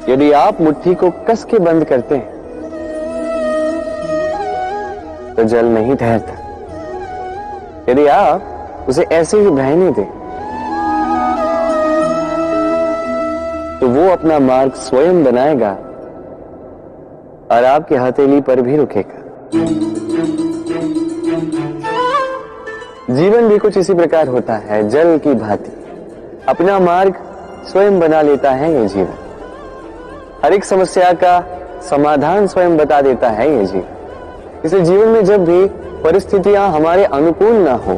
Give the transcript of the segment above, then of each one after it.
यदि आप मुट्ठी को कस के बंद करते हैं तो जल नहीं ठहरता। यदि आप उसे ऐसे ही बहने दें तो वो अपना मार्ग स्वयं बनाएगा और आपकी हथेली पर भी रुकेगा। जीवन भी कुछ इसी प्रकार होता है, जल की भांति अपना मार्ग स्वयं बना लेता है ये जीवन। हर एक समस्या का समाधान स्वयं बता देता है ये जीवन। इसलिए जीवन में जब भी परिस्थितियां हमारे अनुकूल ना हो,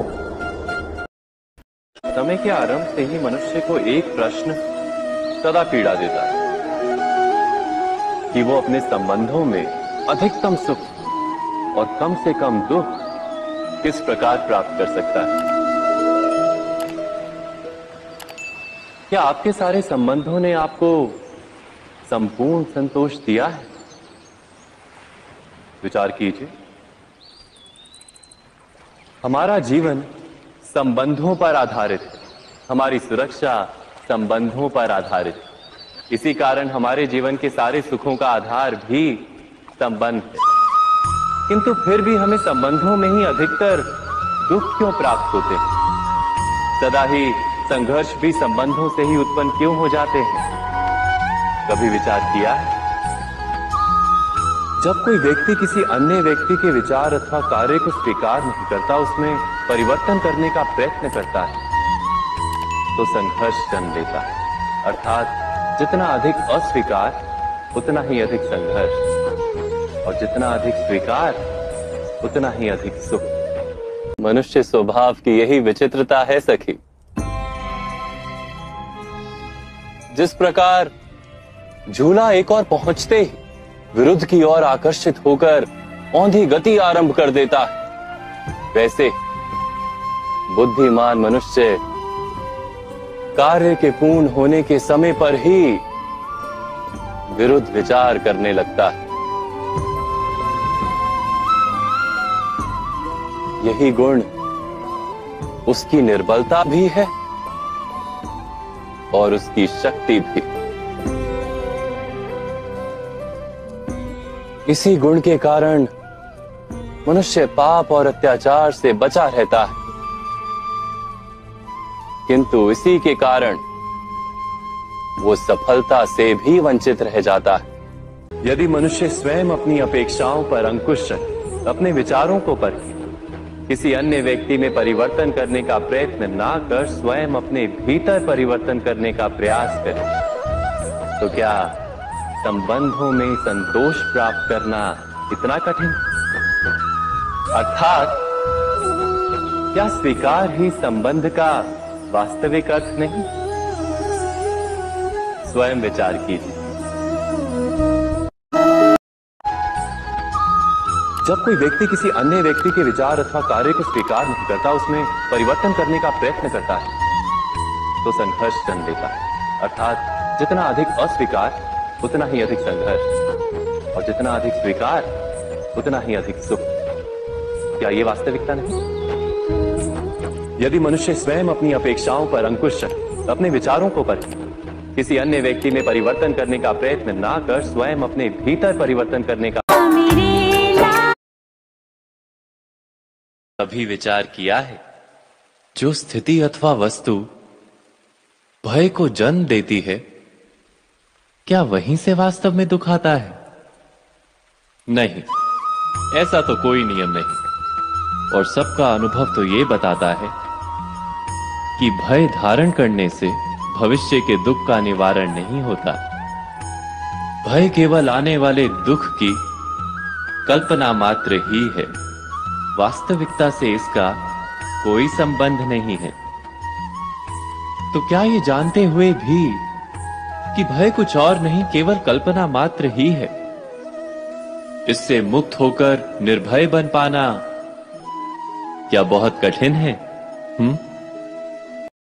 समय के आरंभ से ही मनुष्य को एक प्रश्न सदा पीड़ा देता है कि वो अपने संबंधों में अधिकतम सुख और कम से कम दुख किस प्रकार प्राप्त कर सकता है। क्या आपके सारे संबंधों ने आपको संपूर्ण संतोष दिया है? विचार कीजिए। हमारा जीवन संबंधों पर आधारित है, हमारी सुरक्षा संबंधों पर आधारित है। इसी कारण हमारे जीवन के सारे सुखों का आधार भी संबंध है। किंतु फिर भी हमें संबंधों में ही अधिकतर दुख क्यों प्राप्त होते हैं? सदा ही संघर्ष भी संबंधों से ही उत्पन्न क्यों हो जाते हैं? कभी विचार किया है? जब कोई व्यक्ति किसी अन्य व्यक्ति के विचार अथवा कार्य को स्वीकार नहीं करता, उसमें परिवर्तन करने का प्रयत्न करता है, तो संघर्ष जन्म लेता है। अर्थात जितना अधिक अस्वीकार उतना ही अधिक संघर्ष, और जितना अधिक स्वीकार उतना ही अधिक सुख। मनुष्य स्वभाव की यही विचित्रता है सखी। जिस प्रकार झूला एक और पहुंचते ही विरुद्ध की ओर आकर्षित होकर औंधी गति आरंभ कर देता है, वैसे बुद्धिमान मनुष्य कार्य के पूर्ण होने के समय पर ही विरुद्ध विचार करने लगता है। यही गुण उसकी निर्बलता भी है और उसकी शक्ति भी। इसी गुण के कारण मनुष्य पाप और अत्याचार से बचा रहता है, किंतु इसी के कारण वो सफलता से भी वंचित रह जाता है। यदि मनुष्य स्वयं अपनी अपेक्षाओं पर अंकुश रखे, अपने विचारों को परखे, किसी अन्य व्यक्ति में परिवर्तन करने का प्रयत्न ना कर स्वयं अपने भीतर परिवर्तन करने का प्रयास करे, तो क्या संबंधों में संतोष प्राप्त करना इतना कठिन? अर्थात क्या स्वीकार ही संबंध का वास्तविक अर्थ नहीं? स्वयं विचार कीजिए। जब कोई व्यक्ति किसी अन्य व्यक्ति के विचार अथवा कार्य को स्वीकार नहीं करता, उसमें परिवर्तन करने का प्रयत्न करता है, तो संघर्ष जन्म लेता है। अर्थात जितना अधिक अस्वीकार उतना ही अधिक संघर्ष, और जितना अधिक स्वीकार उतना ही अधिक सुख। क्या ये वास्तविकता नहीं? यदि मनुष्य स्वयं अपनी अपेक्षाओं पर अंकुश रखे, अपने विचारों को परखे, किसी अन्य व्यक्ति में परिवर्तन करने का प्रयत्न ना कर स्वयं अपने भीतर परिवर्तन करने का कभी विचार किया है? जो स्थिति अथवा वस्तु भय को जन्म देती है, क्या वहीं से वास्तव में दुख आता है? नहीं, ऐसा तो कोई नियम नहीं। और सबका अनुभव तो ये बताता है कि भय धारण करने से भविष्य के दुख का निवारण नहीं होता। भय केवल आने वाले दुख की कल्पना मात्र ही है, वास्तविकता से इसका कोई संबंध नहीं है। तो क्या ये जानते हुए भी कि भय कुछ और नहीं, केवल कल्पना मात्र ही है, इससे मुक्त होकर निर्भय बन पाना क्या बहुत कठिन है?